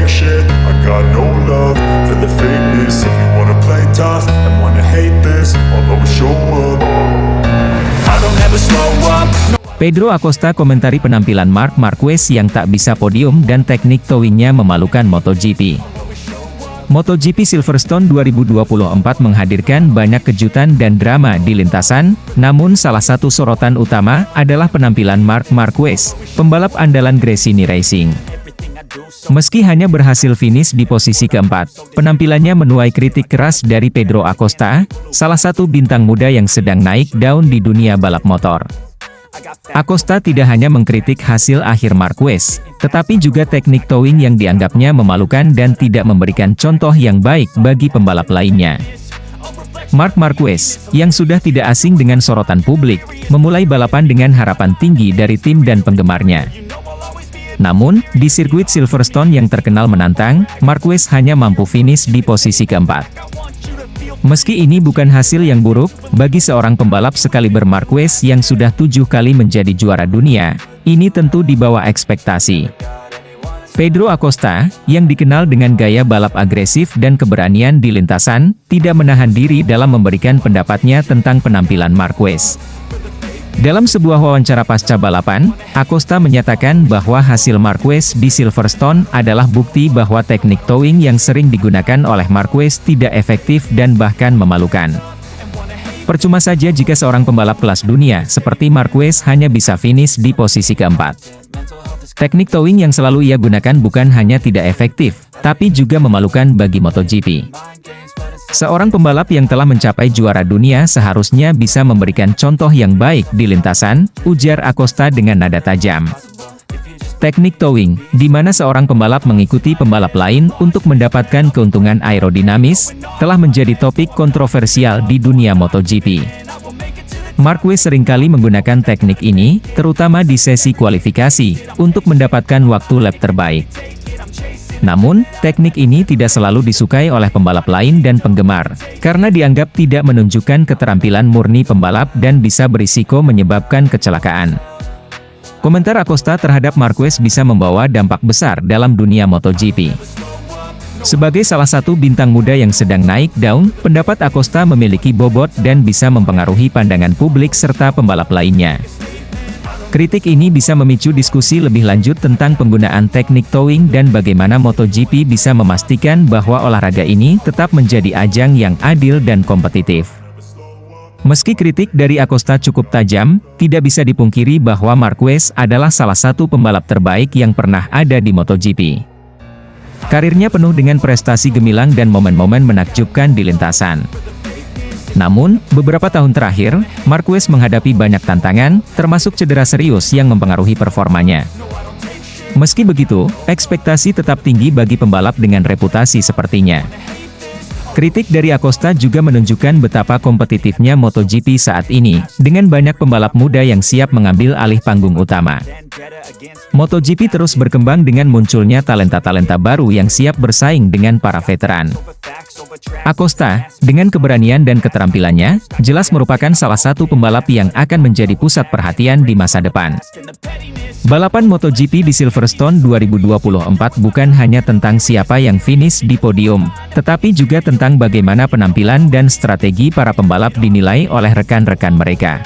shit. I got no love for the fakeness. If you wanna play tough and wanna hate this, I'll always show up. I don't ever slow up. Pedro Acosta komentari penampilan Marc Marquez yang tak bisa podium dan teknik towingnya memalukan MotoGP. MotoGP Silverstone 2024 menghadirkan banyak kejutan dan drama di lintasan, namun salah satu sorotan utama adalah penampilan Marc Marquez, pembalap andalan Gresini Racing. Meski hanya berhasil finish di posisi keempat, penampilannya menuai kritik keras dari Pedro Acosta, salah satu bintang muda yang sedang naik daun di dunia balap motor. Acosta tidak hanya mengkritik hasil akhir Marquez, tetapi juga teknik towing yang dianggapnya memalukan dan tidak memberikan contoh yang baik bagi pembalap lainnya. Marc Marquez, yang sudah tidak asing dengan sorotan publik, memulai balapan dengan harapan tinggi dari tim dan penggemarnya. Namun, di sirkuit Silverstone yang terkenal menantang, Marquez hanya mampu finish di posisi keempat. Meski ini bukan hasil yang buruk, bagi seorang pembalap sekaliber Marquez yang sudah 7 kali menjadi juara dunia, ini tentu di bawah ekspektasi. Pedro Acosta, yang dikenal dengan gaya balap agresif dan keberanian di lintasan, tidak menahan diri dalam memberikan pendapatnya tentang penampilan Marquez. Dalam sebuah wawancara pasca balapan, Acosta menyatakan bahwa hasil Marquez di Silverstone adalah bukti bahwa teknik towing yang sering digunakan oleh Marquez tidak efektif dan bahkan memalukan. Percuma saja jika seorang pembalap kelas dunia seperti Marquez hanya bisa finish di posisi keempat. Teknik towing yang selalu ia gunakan bukan hanya tidak efektif, tapi juga memalukan bagi MotoGP. Seorang pembalap yang telah mencapai juara dunia seharusnya bisa memberikan contoh yang baik di lintasan, ujar Acosta dengan nada tajam. Teknik towing, di mana seorang pembalap mengikuti pembalap lain untuk mendapatkan keuntungan aerodinamis, telah menjadi topik kontroversial di dunia MotoGP. Marquez seringkali menggunakan teknik ini, terutama di sesi kualifikasi, untuk mendapatkan waktu lap terbaik. Namun, teknik ini tidak selalu disukai oleh pembalap lain dan penggemar, karena dianggap tidak menunjukkan keterampilan murni pembalap dan bisa berisiko menyebabkan kecelakaan. Komentar Acosta terhadap Marquez bisa membawa dampak besar dalam dunia MotoGP. Sebagai salah satu bintang muda yang sedang naik daun, pendapat Acosta memiliki bobot dan bisa mempengaruhi pandangan publik serta pembalap lainnya. Kritik ini bisa memicu diskusi lebih lanjut tentang penggunaan teknik towing dan bagaimana MotoGP bisa memastikan bahwa olahraga ini tetap menjadi ajang yang adil dan kompetitif. Meski kritik dari Acosta cukup tajam, tidak bisa dipungkiri bahwa Marquez adalah salah satu pembalap terbaik yang pernah ada di MotoGP. Karirnya penuh dengan prestasi gemilang dan momen-momen menakjubkan di lintasan. Namun, beberapa tahun terakhir, Marquez menghadapi banyak tantangan, termasuk cedera serius yang mempengaruhi performanya. Meski begitu, ekspektasi tetap tinggi bagi pembalap dengan reputasi sepertinya. Kritik dari Acosta juga menunjukkan betapa kompetitifnya MotoGP saat ini, dengan banyak pembalap muda yang siap mengambil alih panggung utama. MotoGP terus berkembang dengan munculnya talenta-talenta baru yang siap bersaing dengan para veteran. Acosta, dengan keberanian dan keterampilannya, jelas merupakan salah satu pembalap yang akan menjadi pusat perhatian di masa depan. Balapan MotoGP di Silverstone 2024 bukan hanya tentang siapa yang finish di podium, tetapi juga tentang bagaimana penampilan dan strategi para pembalap dinilai oleh rekan-rekan mereka.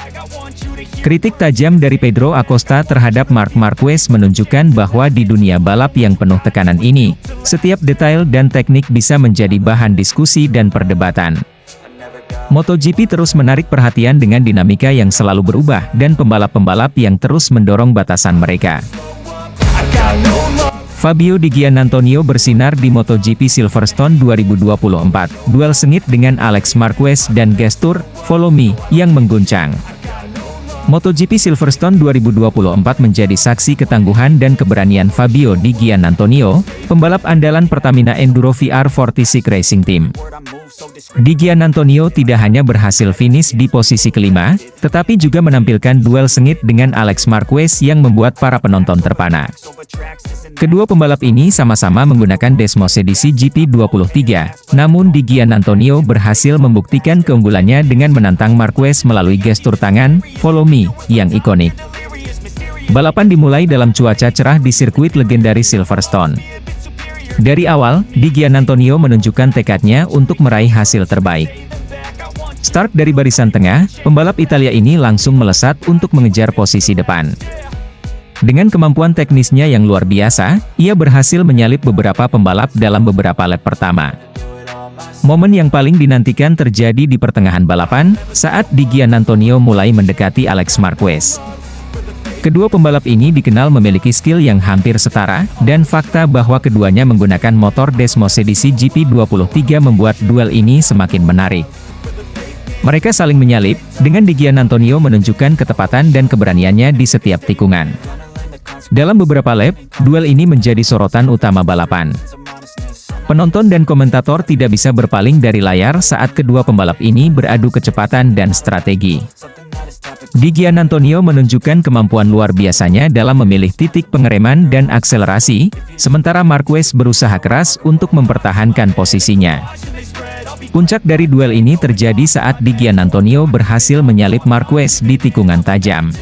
Kritik tajam dari Pedro Acosta terhadap Marc Marquez menunjukkan bahwa di dunia balap yang penuh tekanan ini, setiap detail dan teknik bisa menjadi bahan diskusi dan perdebatan. MotoGP terus menarik perhatian dengan dinamika yang selalu berubah dan pembalap-pembalap yang terus mendorong batasan mereka. Fabio Di Giannantonio bersinar di MotoGP Silverstone 2024, duel sengit dengan Alex Marquez dan gestur "Follow Me" yang mengguncang. MotoGP Silverstone 2024 menjadi saksi ketangguhan dan keberanian Fabio Di Giannantonio, pembalap andalan Pertamina Enduro VR46 Racing Team. Di Giannantonio tidak hanya berhasil finish di posisi kelima, tetapi juga menampilkan duel sengit dengan Alex Marquez yang membuat para penonton terpana. Kedua pembalap ini sama-sama menggunakan Desmos edisi GP23, namun Di Giannantonio berhasil membuktikan keunggulannya dengan menantang Marquez melalui gestur tangan "Follow Me" yang ikonik. Balapan dimulai dalam cuaca cerah di sirkuit legendaris Silverstone. Dari awal, Di Giannantonio menunjukkan tekadnya untuk meraih hasil terbaik. Start dari barisan tengah, pembalap Italia ini langsung melesat untuk mengejar posisi depan. Dengan kemampuan teknisnya yang luar biasa, ia berhasil menyalip beberapa pembalap dalam beberapa lap pertama. Momen yang paling dinantikan terjadi di pertengahan balapan, saat Di Giannantonio mulai mendekati Alex Marquez. Kedua pembalap ini dikenal memiliki skill yang hampir setara, dan fakta bahwa keduanya menggunakan motor Desmosedici GP23 membuat duel ini semakin menarik. Mereka saling menyalip, dengan Di Giannantonio menunjukkan ketepatan dan keberaniannya di setiap tikungan. Dalam beberapa lap, duel ini menjadi sorotan utama balapan. Penonton dan komentator tidak bisa berpaling dari layar saat kedua pembalap ini beradu kecepatan dan strategi. Di Giannantonio menunjukkan kemampuan luar biasanya dalam memilih titik pengereman dan akselerasi, sementara Marquez berusaha keras untuk mempertahankan posisinya. Puncak dari duel ini terjadi saat Di Giannantonio berhasil menyalip Marquez di tikungan tajam.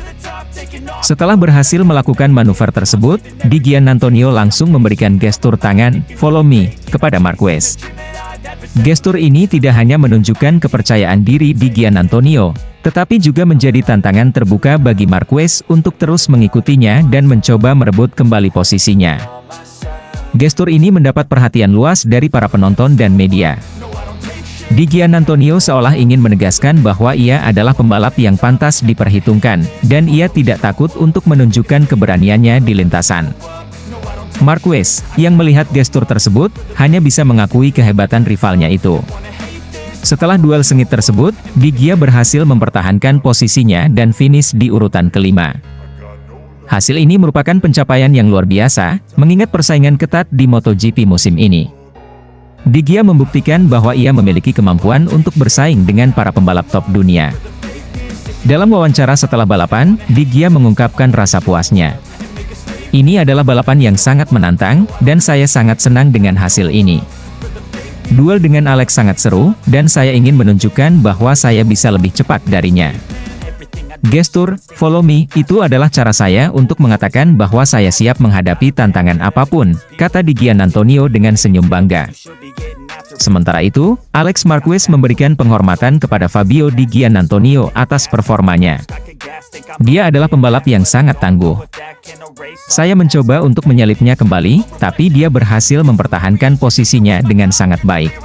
Setelah berhasil melakukan manuver tersebut, Di Giannantonio langsung memberikan gestur tangan, "Follow me," kepada Marquez. Gestur ini tidak hanya menunjukkan kepercayaan diri Di Giannantonio, tetapi juga menjadi tantangan terbuka bagi Marquez untuk terus mengikutinya dan mencoba merebut kembali posisinya. Gestur ini mendapat perhatian luas dari para penonton dan media. Di Giannantonio seolah ingin menegaskan bahwa ia adalah pembalap yang pantas diperhitungkan, dan ia tidak takut untuk menunjukkan keberaniannya di lintasan. Marquez, yang melihat gestur tersebut, hanya bisa mengakui kehebatan rivalnya itu. Setelah duel sengit tersebut, Di Gia berhasil mempertahankan posisinya dan finish di urutan kelima. Hasil ini merupakan pencapaian yang luar biasa, mengingat persaingan ketat di MotoGP musim ini. Di Gia membuktikan bahwa ia memiliki kemampuan untuk bersaing dengan para pembalap top dunia. Dalam wawancara setelah balapan, Di Gia mengungkapkan rasa puasnya. "Ini adalah balapan yang sangat menantang, dan saya sangat senang dengan hasil ini. Duel dengan Alex sangat seru, dan saya ingin menunjukkan bahwa saya bisa lebih cepat darinya. Gestur, follow me, itu adalah cara saya untuk mengatakan bahwa saya siap menghadapi tantangan apapun," kata Di Giannantonio dengan senyum bangga. Sementara itu, Alex Marquez memberikan penghormatan kepada Fabio Di Giannantonio atas performanya. "Dia adalah pembalap yang sangat tangguh. Saya mencoba untuk menyalipnya kembali, tapi dia berhasil mempertahankan posisinya dengan sangat baik.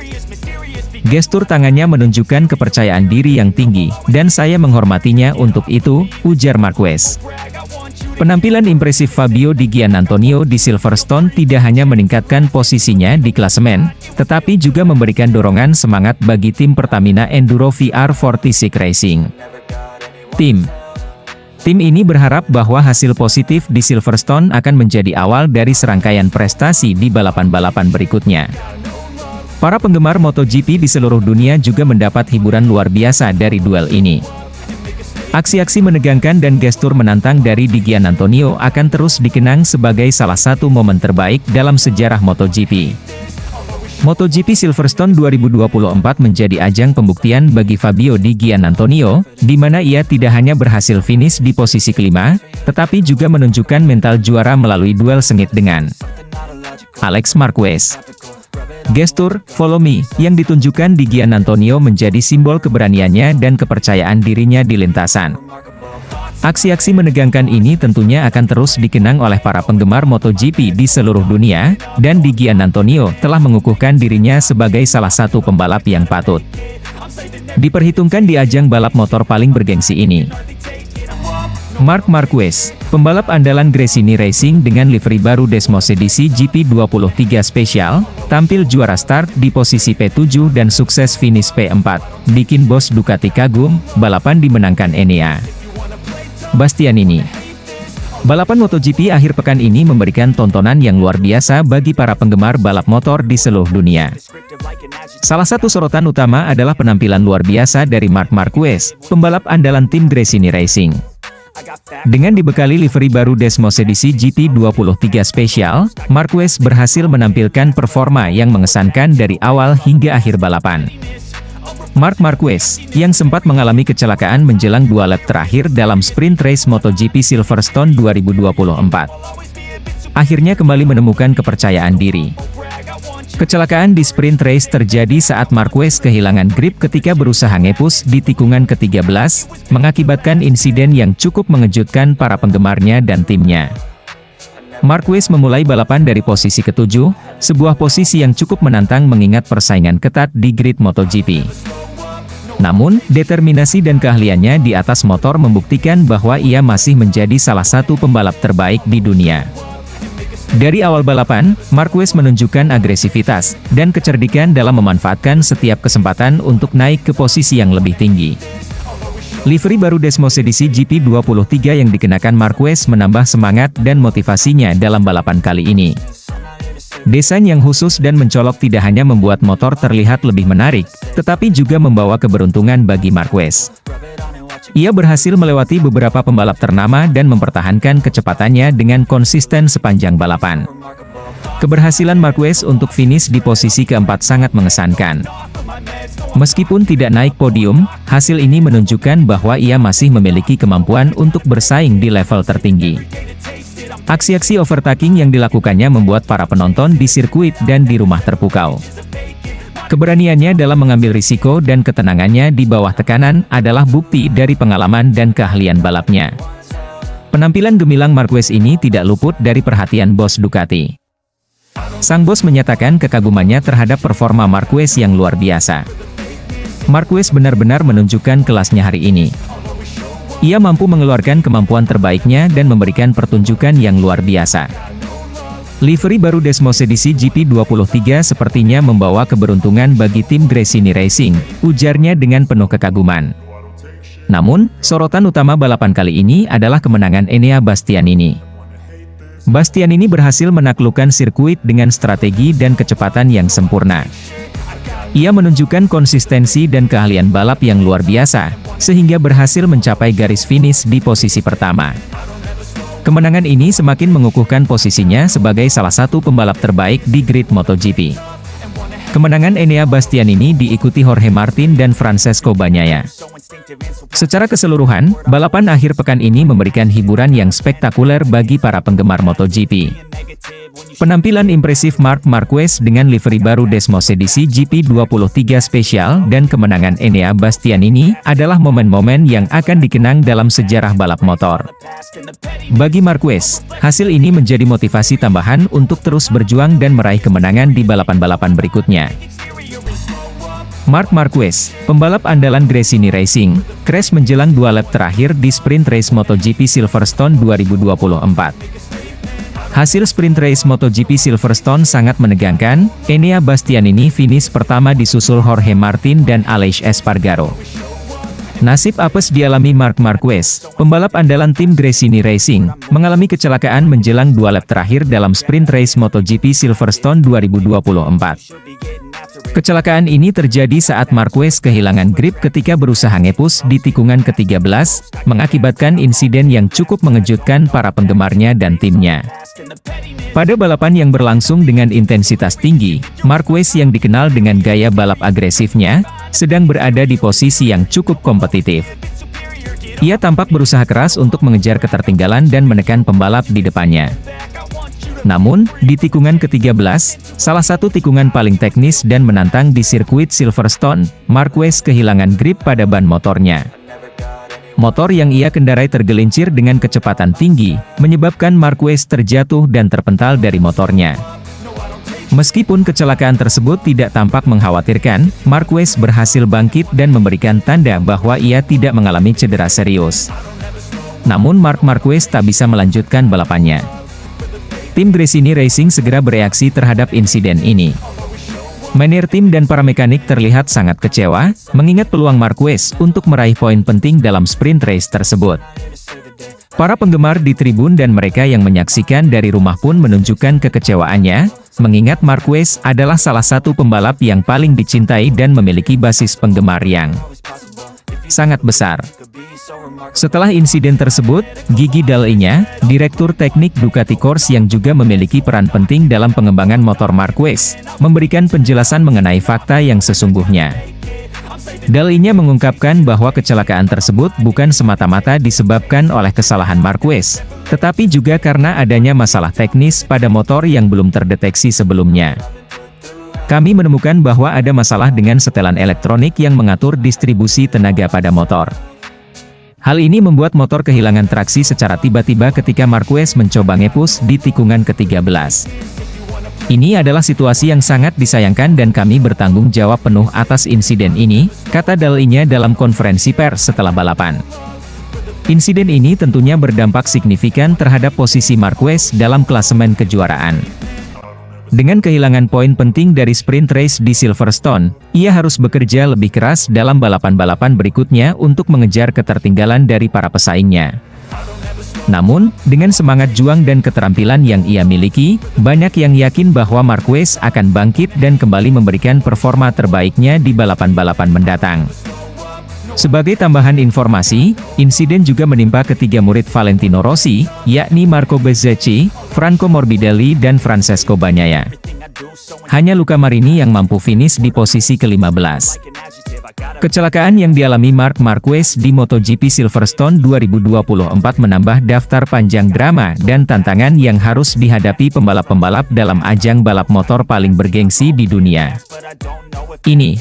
Gestur tangannya menunjukkan kepercayaan diri yang tinggi, dan saya menghormatinya untuk itu," ujar Marquez. Penampilan impresif Fabio Di Giannantonio di Silverstone tidak hanya meningkatkan posisinya di klasemen, tetapi juga memberikan dorongan semangat bagi tim Pertamina Enduro VR46 Racing. Tim ini berharap bahwa hasil positif di Silverstone akan menjadi awal dari serangkaian prestasi di balapan-balapan berikutnya. Para penggemar MotoGP di seluruh dunia juga mendapat hiburan luar biasa dari duel ini. Aksi-aksi menegangkan dan gestur menantang dari Di Giannantonio akan terus dikenang sebagai salah satu momen terbaik dalam sejarah MotoGP. MotoGP Silverstone 2024 menjadi ajang pembuktian bagi Fabio Di Giannantonio, di mana ia tidak hanya berhasil finish di posisi kelima, tetapi juga menunjukkan mental juara melalui duel sengit dengan Alex Marquez. Gestur, follow me, yang ditunjukkan Di Giannantonio menjadi simbol keberaniannya dan kepercayaan dirinya di lintasan. Aksi-aksi menegangkan ini tentunya akan terus dikenang oleh para penggemar MotoGP di seluruh dunia, dan Di Giannantonio telah mengukuhkan dirinya sebagai salah satu pembalap yang patut diperhitungkan di ajang balap motor paling bergengsi ini. Marc Marquez, pembalap andalan Gresini Racing dengan livery baru Desmosedici GP23 Special, tampil juara start di posisi P7 dan sukses finish P4, bikin bos Ducati kagum. Balapan dimenangkan Enea Bastianini. Balapan MotoGP akhir pekan ini memberikan tontonan yang luar biasa bagi para penggemar balap motor di seluruh dunia. Salah satu sorotan utama adalah penampilan luar biasa dari Marc Marquez, pembalap andalan tim Gresini Racing. Dengan dibekali livery baru Desmosedici GP23 Special, Marquez berhasil menampilkan performa yang mengesankan dari awal hingga akhir balapan. Marc Marquez, yang sempat mengalami kecelakaan menjelang 2 lap terakhir dalam sprint race MotoGP Silverstone 2024, akhirnya kembali menemukan kepercayaan diri. Kecelakaan di sprint race terjadi saat Marquez kehilangan grip ketika berusaha ngepush di tikungan ke-13, mengakibatkan insiden yang cukup mengejutkan para penggemarnya dan timnya. Marquez memulai balapan dari posisi ke-7, sebuah posisi yang cukup menantang mengingat persaingan ketat di grid MotoGP. Namun, determinasi dan keahliannya di atas motor membuktikan bahwa ia masih menjadi salah satu pembalap terbaik di dunia. Dari awal balapan, Marquez menunjukkan agresivitas dan kecerdikan dalam memanfaatkan setiap kesempatan untuk naik ke posisi yang lebih tinggi. Livery baru Desmosedici GP23 yang dikenakan Marquez menambah semangat dan motivasinya dalam balapan kali ini. Desain yang khusus dan mencolok tidak hanya membuat motor terlihat lebih menarik, tetapi juga membawa keberuntungan bagi Marquez. Ia berhasil melewati beberapa pembalap ternama dan mempertahankan kecepatannya dengan konsisten sepanjang balapan. Keberhasilan Marquez untuk finish di posisi keempat sangat mengesankan. Meskipun tidak naik podium, hasil ini menunjukkan bahwa ia masih memiliki kemampuan untuk bersaing di level tertinggi. Aksi-aksi overtaking yang dilakukannya membuat para penonton di sirkuit dan di rumah terpukau. Keberaniannya dalam mengambil risiko dan ketenangannya di bawah tekanan adalah bukti dari pengalaman dan keahlian balapnya. Penampilan gemilang Marquez ini tidak luput dari perhatian bos Ducati. Sang bos menyatakan kekagumannya terhadap performa Marquez yang luar biasa. Marquez benar-benar menunjukkan kelasnya hari ini. Ia mampu mengeluarkan kemampuan terbaiknya dan memberikan pertunjukan yang luar biasa. Livery baru Desmosedici GP23 sepertinya membawa keberuntungan bagi tim Gresini Racing, ujarnya dengan penuh kekaguman. Namun, sorotan utama balapan kali ini adalah kemenangan Enea Bastianini. Bastianini berhasil menaklukkan sirkuit dengan strategi dan kecepatan yang sempurna. Ia menunjukkan konsistensi dan keahlian balap yang luar biasa, sehingga berhasil mencapai garis finish di posisi pertama. Kemenangan ini semakin mengukuhkan posisinya sebagai salah satu pembalap terbaik di grid MotoGP. Kemenangan Enea Bastianini diikuti Jorge Martin dan Francesco Bagnaia. Secara keseluruhan, balapan akhir pekan ini memberikan hiburan yang spektakuler bagi para penggemar MotoGP. Penampilan impresif Marc Marquez dengan livery baru Desmosedici GP23 spesial dan kemenangan Enea Bastianini adalah momen-momen yang akan dikenang dalam sejarah balap motor. Bagi Marquez, hasil ini menjadi motivasi tambahan untuk terus berjuang dan meraih kemenangan di balapan-balapan berikutnya. Marc Marquez, pembalap andalan Gresini Racing, crash menjelang 2 lap terakhir di sprint race MotoGP Silverstone 2024. Hasil sprint race MotoGP Silverstone sangat menegangkan. Enea Bastianini finish pertama disusul Jorge Martin dan Aleix Espargaro. Nasib apes dialami Marc Marquez, pembalap andalan tim Gresini Racing, mengalami kecelakaan menjelang 2 lap terakhir dalam sprint race MotoGP Silverstone 2024. Kecelakaan ini terjadi saat Marquez kehilangan grip ketika berusaha ngepush di tikungan ke-13, mengakibatkan insiden yang cukup mengejutkan para penggemarnya dan timnya. Pada balapan yang berlangsung dengan intensitas tinggi, Marquez yang dikenal dengan gaya balap agresifnya, sedang berada di posisi yang cukup kompetitif. Ia tampak berusaha keras untuk mengejar ketertinggalan dan menekan pembalap di depannya. Namun, di tikungan ke-13, salah satu tikungan paling teknis dan menantang di sirkuit Silverstone, Marquez kehilangan grip pada ban motornya. Motor yang ia kendarai tergelincir dengan kecepatan tinggi, menyebabkan Marquez terjatuh dan terpental dari motornya. Meskipun kecelakaan tersebut tidak tampak mengkhawatirkan, Marquez berhasil bangkit dan memberikan tanda bahwa ia tidak mengalami cedera serius. Namun Marc Marquez tak bisa melanjutkan balapannya. Tim Gresini Racing segera bereaksi terhadap insiden ini. Manajer tim dan para mekanik terlihat sangat kecewa, mengingat peluang Marquez untuk meraih poin penting dalam sprint race tersebut. Para penggemar di tribun dan mereka yang menyaksikan dari rumah pun menunjukkan kekecewaannya, mengingat Marquez adalah salah satu pembalap yang paling dicintai dan memiliki basis penggemar yang sangat besar. Setelah insiden tersebut, Gigi Dall'Igna, direktur teknik Ducati Corse yang juga memiliki peran penting dalam pengembangan motor Marquez, memberikan penjelasan mengenai fakta yang sesungguhnya. Dall'Igna mengungkapkan bahwa kecelakaan tersebut bukan semata-mata disebabkan oleh kesalahan Marquez, tetapi juga karena adanya masalah teknis pada motor yang belum terdeteksi sebelumnya. kami menemukan bahwa ada masalah dengan setelan elektronik yang mengatur distribusi tenaga pada motor. Hal ini membuat motor kehilangan traksi secara tiba-tiba ketika Marquez mencoba nge-push di tikungan ke-13. Ini adalah situasi yang sangat disayangkan dan kami bertanggung jawab penuh atas insiden ini, kata Dall'Igna dalam konferensi pers setelah balapan. Insiden ini tentunya berdampak signifikan terhadap posisi Marquez dalam klasemen kejuaraan. Dengan kehilangan poin penting dari sprint race di Silverstone, ia harus bekerja lebih keras dalam balapan-balapan berikutnya untuk mengejar ketertinggalan dari para pesaingnya. Namun, dengan semangat juang dan keterampilan yang ia miliki, banyak yang yakin bahwa Marquez akan bangkit dan kembali memberikan performa terbaiknya di balapan-balapan mendatang. Sebagai tambahan informasi, insiden juga menimpa ketiga murid Valentino Rossi, yakni Marco Bezzecchi, Franco Morbidelli dan Francesco Bagnaia. Hanya Luca Marini yang mampu finish di posisi ke-15. Kecelakaan yang dialami Marc Marquez di MotoGP Silverstone 2024 menambah daftar panjang drama dan tantangan yang harus dihadapi pembalap-pembalap dalam ajang balap motor paling bergengsi di dunia ini.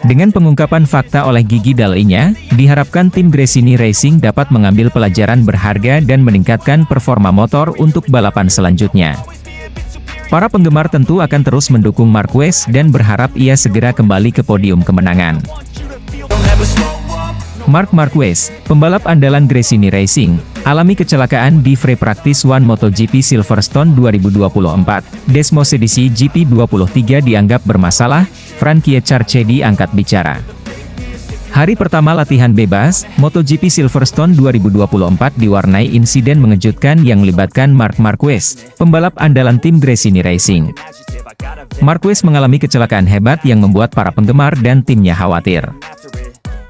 Dengan pengungkapan fakta oleh Gigi Dall'Igna, diharapkan tim Gresini Racing dapat mengambil pelajaran berharga dan meningkatkan performa motor untuk balapan selanjutnya. Para penggemar tentu akan terus mendukung Marquez dan berharap ia segera kembali ke podium kemenangan. Marc Marquez, pembalap andalan Gresini Racing, alami kecelakaan di Free Practice 1 MotoGP Silverstone 2024. Desmosedici GP23 dianggap bermasalah, Frankie Carchedi angkat bicara. Hari pertama latihan bebas, MotoGP Silverstone 2024 diwarnai insiden mengejutkan yang melibatkan Marc Marquez, pembalap andalan tim Gresini Racing. Marquez mengalami kecelakaan hebat yang membuat para penggemar dan timnya khawatir.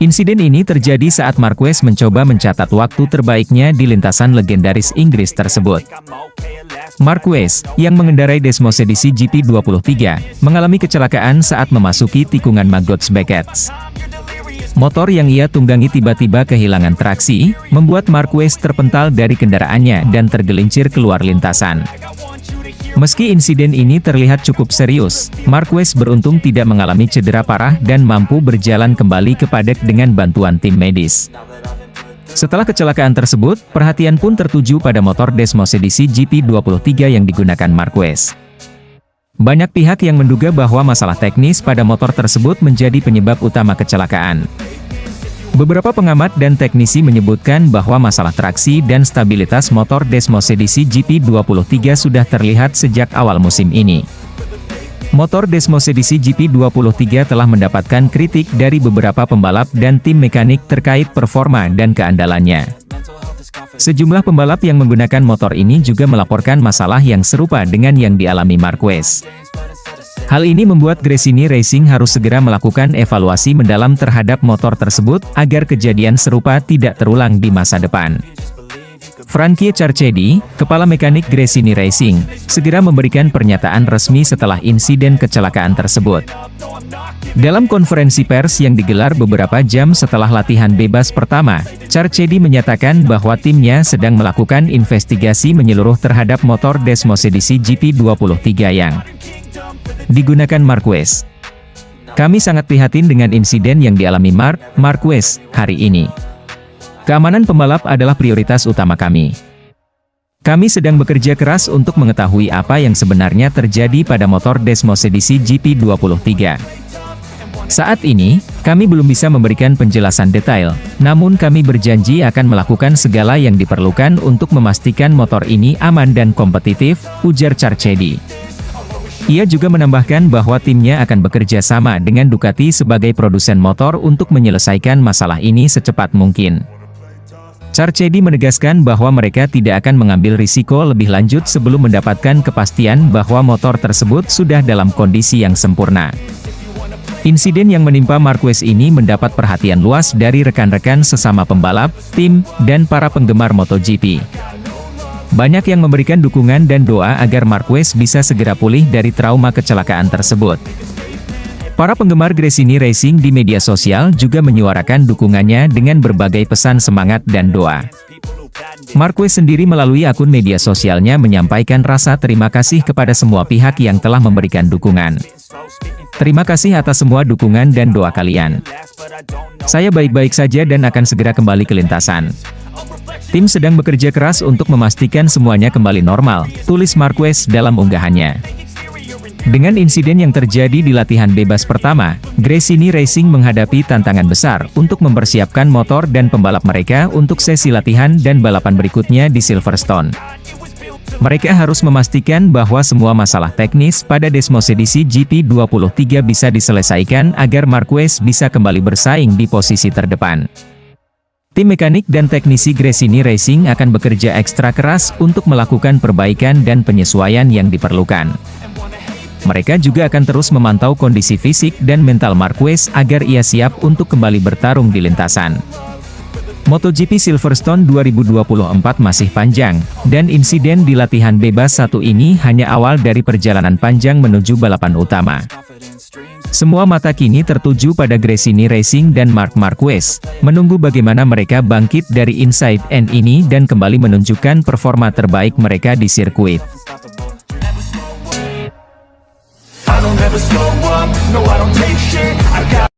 Insiden ini terjadi saat Marquez mencoba mencatat waktu terbaiknya di lintasan legendaris Inggris tersebut. Marquez, yang mengendarai Desmosedici GP23, mengalami kecelakaan saat memasuki tikungan Maggots Beckett. Motor yang ia tunggangi tiba-tiba kehilangan traksi, membuat Marquez terpental dari kendaraannya dan tergelincir keluar lintasan. Meski insiden ini terlihat cukup serius, Marquez beruntung tidak mengalami cedera parah dan mampu berjalan kembali ke paddock dengan bantuan tim medis. Setelah kecelakaan tersebut, perhatian pun tertuju pada motor Desmosedici GP23 yang digunakan Marquez. Banyak pihak yang menduga bahwa masalah teknis pada motor tersebut menjadi penyebab utama kecelakaan. Beberapa pengamat dan teknisi menyebutkan bahwa masalah traksi dan stabilitas motor Desmosedici GP23 sudah terlihat sejak awal musim ini. Motor Desmosedici GP23 telah mendapatkan kritik dari beberapa pembalap dan tim mekanik terkait performa dan keandalannya. Sejumlah pembalap yang menggunakan motor ini juga melaporkan masalah yang serupa dengan yang dialami Marquez. Hal ini membuat Gresini Racing harus segera melakukan evaluasi mendalam terhadap motor tersebut, agar kejadian serupa tidak terulang di masa depan. Frankie Carchedi, kepala mekanik Gresini Racing, segera memberikan pernyataan resmi setelah insiden kecelakaan tersebut. Dalam konferensi pers yang digelar beberapa jam setelah latihan bebas pertama, Carchedi menyatakan bahwa timnya sedang melakukan investigasi menyeluruh terhadap motor Desmosedici GP23 yang digunakan Marquez. Kami sangat prihatin dengan insiden yang dialami Marc Marquez hari ini. Keamanan pembalap adalah prioritas utama kami. Kami sedang bekerja keras untuk mengetahui apa yang sebenarnya terjadi pada motor Desmosedici GP23. Saat ini, kami belum bisa memberikan penjelasan detail, namun kami berjanji akan melakukan segala yang diperlukan untuk memastikan motor ini aman dan kompetitif, ujar Carchedi. Ia juga menambahkan bahwa timnya akan bekerja sama dengan Ducati sebagai produsen motor untuk menyelesaikan masalah ini secepat mungkin. Carchedi menegaskan bahwa mereka tidak akan mengambil risiko lebih lanjut sebelum mendapatkan kepastian bahwa motor tersebut sudah dalam kondisi yang sempurna. Insiden yang menimpa Marquez ini mendapat perhatian luas dari rekan-rekan sesama pembalap, tim, dan para penggemar MotoGP. Banyak yang memberikan dukungan dan doa agar Marquez bisa segera pulih dari trauma kecelakaan tersebut. Para penggemar Gresini Racing di media sosial juga menyuarakan dukungannya dengan berbagai pesan semangat dan doa. Marquez sendiri melalui akun media sosialnya menyampaikan rasa terima kasih kepada semua pihak yang telah memberikan dukungan. Terima kasih atas semua dukungan dan doa kalian. Saya baik-baik saja dan akan segera kembali ke lintasan. Tim sedang bekerja keras untuk memastikan semuanya kembali normal, tulis Marquez dalam unggahannya. Dengan insiden yang terjadi di latihan bebas pertama, Gresini Racing menghadapi tantangan besar untuk mempersiapkan motor dan pembalap mereka untuk sesi latihan dan balapan berikutnya di Silverstone. Mereka harus memastikan bahwa semua masalah teknis pada Desmosedici GP23 bisa diselesaikan agar Marquez bisa kembali bersaing di posisi terdepan. Tim mekanik dan teknisi Gresini Racing akan bekerja ekstra keras untuk melakukan perbaikan dan penyesuaian yang diperlukan. Mereka juga akan terus memantau kondisi fisik dan mental Marquez agar ia siap untuk kembali bertarung di lintasan. MotoGP Silverstone 2024 masih panjang, dan insiden di latihan bebas satu ini hanya awal dari perjalanan panjang menuju balapan utama. Semua mata kini tertuju pada Gresini Racing dan Marc Marquez, menunggu bagaimana mereka bangkit dari inside end ini dan kembali menunjukkan performa terbaik mereka di sirkuit. I don't ever slow up, no I don't take shit. I got